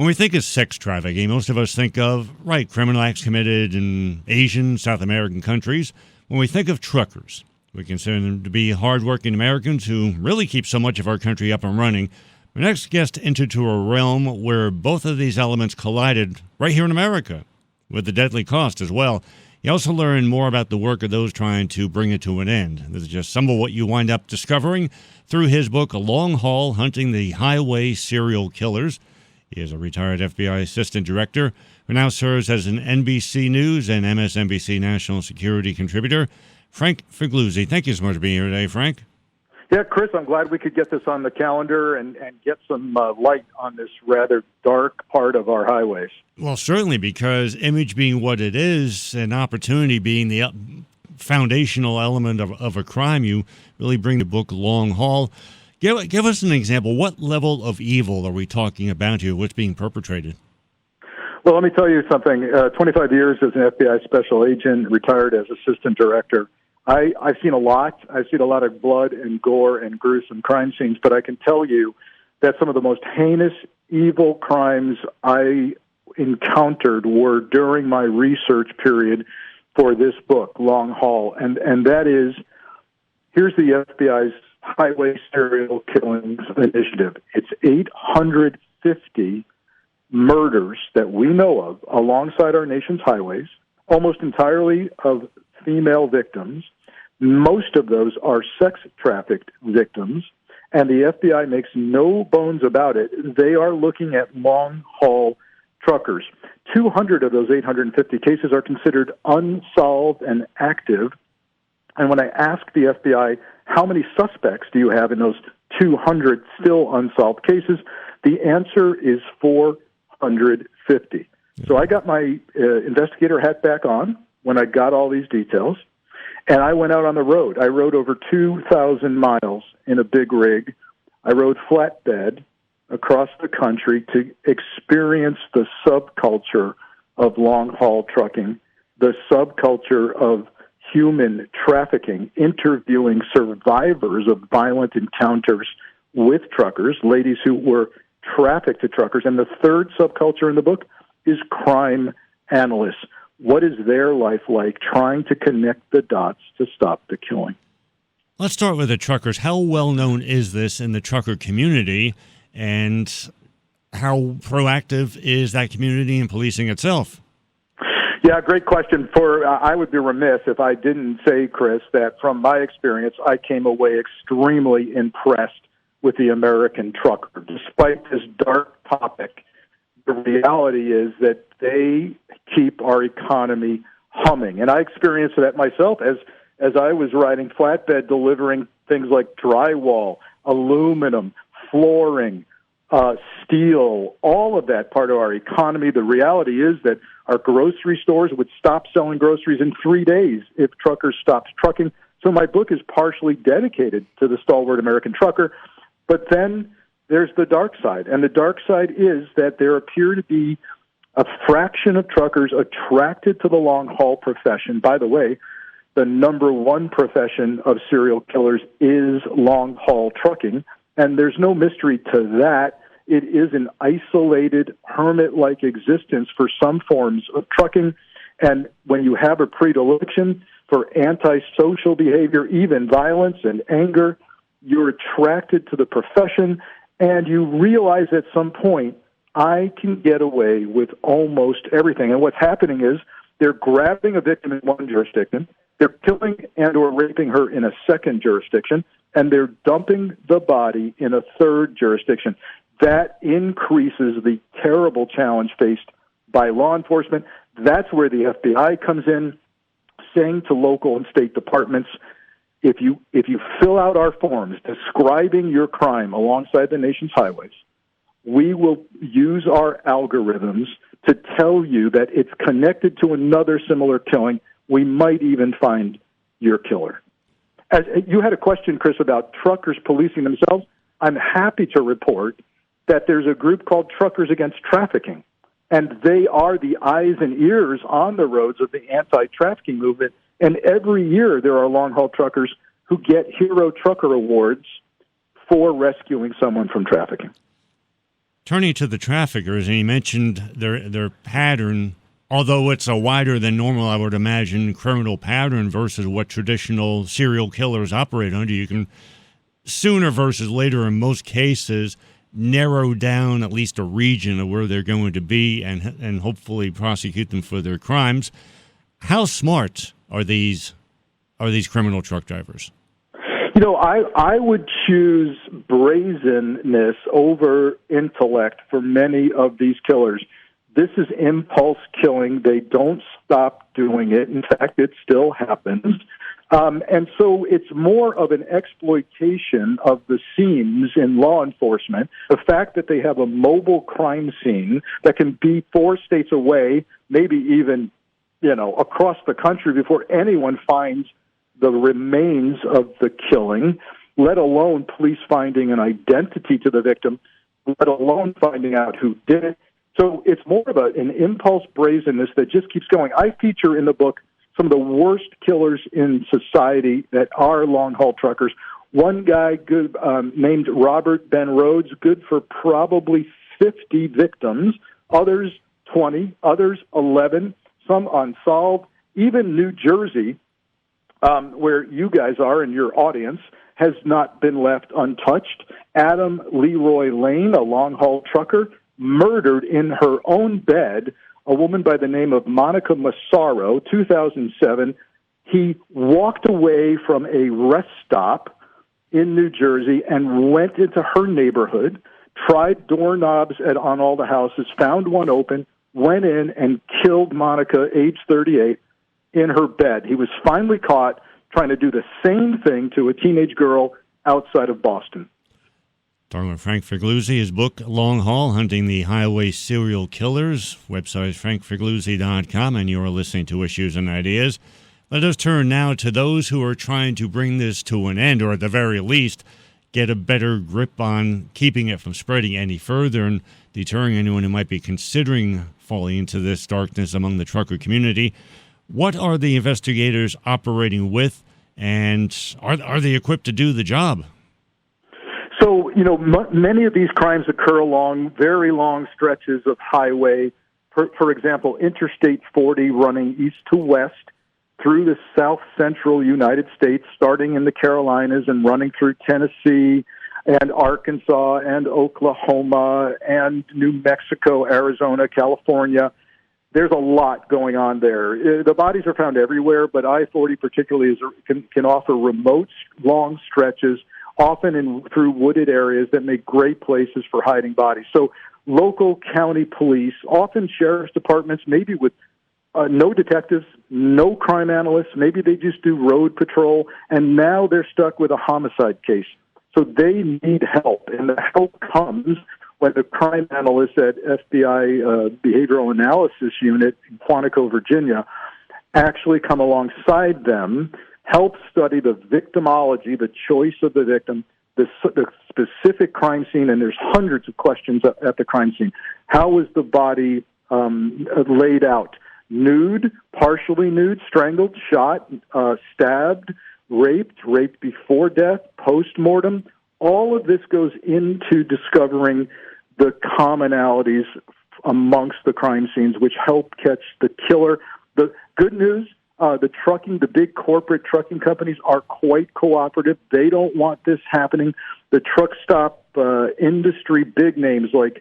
When we think of sex trafficking, most of us think of, criminal acts committed in Asian, South American countries. When we think of truckers, we consider them to be hardworking Americans who really keep so much of our country up and running. Our next guest entered to a realm where both of these elements collided right here in America, with the deadly cost as well. You also learn more about the work of those trying to bring it to an end. This is just some of what you wind up discovering through his book, A Long Haul, Hunting the Highway Serial Killers. He is a retired FBI assistant director who now serves as an NBC News and MSNBC national security contributor. Frank Figliuzzi, thank you so much for being here today, Frank. Yeah, Chris, I'm glad we could get this on the calendar and get some light on this rather dark part of our highways. Well, certainly, because image being what it is, and opportunity being the foundational element of a crime, you really bring the book Long Haul. Give us an example. What level of evil are we talking about here? What's being perpetrated? Well, let me tell you something. 25 years as an FBI special agent, retired as assistant director. I've seen a lot. I've seen a lot of blood and gore and gruesome crime scenes, but I can tell you that some of the most heinous, evil crimes I encountered were during my research period for this book, Long Haul. And that is, here's the FBI's Highway Serial Killings Initiative. It's 850 murders that we know of alongside our nation's highways, almost entirely of female victims. Most of those are sex-trafficked victims, and the FBI makes no bones about it. They are looking at long-haul truckers. 200 of those 850 cases are considered unsolved and active. And when I ask the FBI, how many suspects do you have in those 200 still unsolved cases, the answer is 450. So I got my investigator hat back on when I got all these details, and I went out on the road. I rode over 2,000 miles in a big rig. I rode flatbed across the country to experience the subculture of long-haul trucking, the subculture of human trafficking, interviewing survivors of violent encounters with truckers, ladies who were trafficked to truckers. And the third subculture in the book is crime analysts. What is their life like trying to connect the dots to stop the killing? Let's start with the truckers. How well known is this in the trucker community, and how proactive is that community in policing itself? Yeah, great question. I would be remiss if I didn't say, Chris, that from my experience, I came away extremely impressed with the American trucker. Despite this dark topic, the reality is that they keep our economy humming. And I experienced that myself as I was riding flatbed, delivering things like drywall, aluminum, flooring, steel, all of that part of our economy. The reality is that our grocery stores would stop selling groceries in 3 days if truckers stopped trucking. So my book is partially dedicated to the stalwart American trucker. But then there's the dark side. And the dark side is that there appear to be a fraction of truckers attracted to the long-haul profession. By the way, the number one profession of serial killers is long-haul trucking. And there's no mystery to that. It is an isolated, hermit-like existence for some forms of trucking. And when you have a predilection for antisocial behavior, even violence and anger, you're attracted to the profession, and you realize at some point, I can get away with almost everything. And what's happening is they're grabbing a victim in one jurisdiction, they're killing and or raping her in a second jurisdiction, and they're dumping the body in a third jurisdiction. That increases the terrible challenge faced by law enforcement. That's where the FBI comes in, saying to local and state departments, if you fill out our forms describing your crime alongside the nation's highways, we will use our algorithms to tell you that it's connected to another similar killing. We might even find your killer. As you had a question, Chris, about truckers policing themselves. I'm happy to report that there's a group called Truckers Against Trafficking, and they are the eyes and ears on the roads of the anti-trafficking movement. And every year there are long-haul truckers who get Hero Trucker Awards for rescuing someone from trafficking. Turning to the traffickers, and you mentioned their pattern, although it's a wider than normal, I would imagine, criminal pattern versus what traditional serial killers operate under. You can sooner versus later, in most cases, narrow down at least a region of where they're going to be and hopefully prosecute them for their crimes. How smart are these criminal truck drivers? You know, I would choose brazenness over intellect for many of these killers. This is impulse killing. They don't stop doing it. In fact, it still happens. And so it's more of an exploitation of the seams in law enforcement. The fact that they have a mobile crime scene that can be 4 states away, maybe even, across the country before anyone finds the remains of the killing, let alone police finding an identity to the victim, let alone finding out who did it. So it's more of an impulse brazenness that just keeps going. I feature in the book some of the worst killers in society that are long-haul truckers. One guy good named Robert Ben Rhodes, good for probably 50 victims, others 20, others 11, some unsolved. Even New Jersey, where you guys are and your audience, has not been left untouched. Adam Leroy Lane, a long-haul trucker, murdered in her own bed a woman by the name of Monica Massaro, 2007. He walked away from a rest stop in New Jersey and went into her neighborhood, tried doorknobs on all the houses, found one open, went in and killed Monica, age 38, in her bed. He was finally caught trying to do the same thing to a teenage girl outside of Boston. Talking with Frank Figliuzzi, his book, Long Haul, Hunting the Highway Serial Killers. Website is frankfigliuzzi.com, and you're listening to Issues and Ideas. Let us turn now to those who are trying to bring this to an end, or at the very least, get a better grip on keeping it from spreading any further and deterring anyone who might be considering falling into this darkness among the trucker community. What are the investigators operating with, and are they equipped to do the job? So, many of these crimes occur along very long stretches of highway. For example, Interstate 40 running east to west through the south central United States, starting in the Carolinas and running through Tennessee and Arkansas and Oklahoma and New Mexico, Arizona, California. There's a lot going on there. The bodies are found everywhere, but I-40 particularly can offer remote, long stretches, often through wooded areas that make great places for hiding bodies. So local county police, often sheriff's departments, maybe with no detectives, no crime analysts, maybe they just do road patrol, and now they're stuck with a homicide case. So they need help, and the help comes when the crime analysts at FBI Behavioral Analysis Unit in Quantico, Virginia, actually come alongside them, help study the victimology, the choice of the victim, the specific crime scene, and there's hundreds of questions at the crime scene. How was the body laid out? Nude, partially nude, strangled, shot, stabbed, raped before death, post-mortem. All of this goes into discovering the commonalities amongst the crime scenes, which help catch the killer. The good news, the big corporate trucking companies are quite cooperative. They don't want this happening. The truck stop industry big names like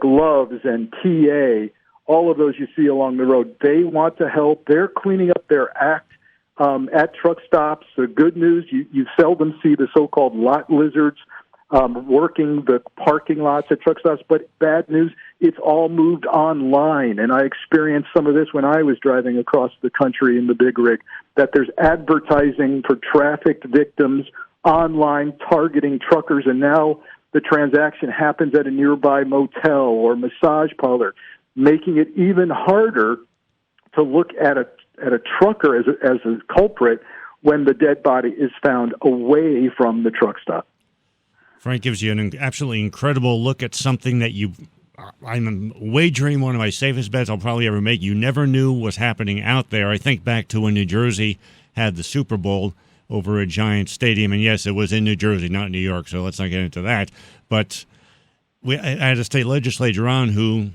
Love's and TA, all of those you see along the road, they want to help. They're cleaning up their act at truck stops. The good news, you seldom see the so-called lot lizards working the parking lots at truck stops, but bad news, it's all moved online. And I experienced some of this when I was driving across the country in the big rig, that there's advertising for trafficked victims online targeting truckers, and now the transaction happens at a nearby motel or massage parlor, making it even harder to look at a trucker as a culprit when the dead body is found away from the truck stop. Frank gives you an absolutely incredible look at something that I'm wagering one of my safest bets I'll probably ever make. You never knew was happening out there. I think back to when New Jersey had the Super Bowl over a giant stadium, and yes, it was in New Jersey, not New York, so let's not get into that. But I had a state legislator on who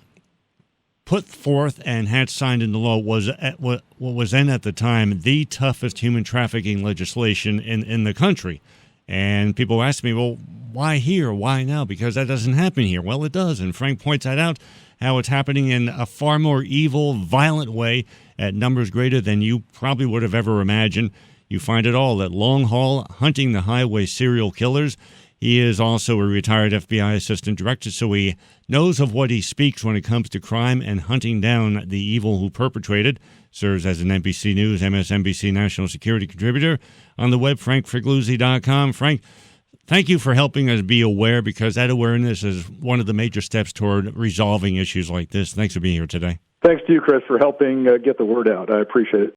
put forth and had signed into law what was then at the time the toughest human trafficking legislation in the country. And people ask me, well, why here? Why now? Because that doesn't happen here. Well, it does. And Frank points that out, how it's happening in a far more evil, violent way at numbers greater than you probably would have ever imagined. You find it all at Long Haul, Hunting the Highway Serial Killers. He is also a retired FBI assistant director, so he knows of what he speaks when it comes to crime and hunting down the evil who perpetrated. Serves as an NBC News, MSNBC national security contributor. On the web, frankfigliuzzi.com. Frank, thank you for helping us be aware, because that awareness is one of the major steps toward resolving issues like this. Thanks for being here today. Thanks to you, Chris, for helping get the word out. I appreciate it.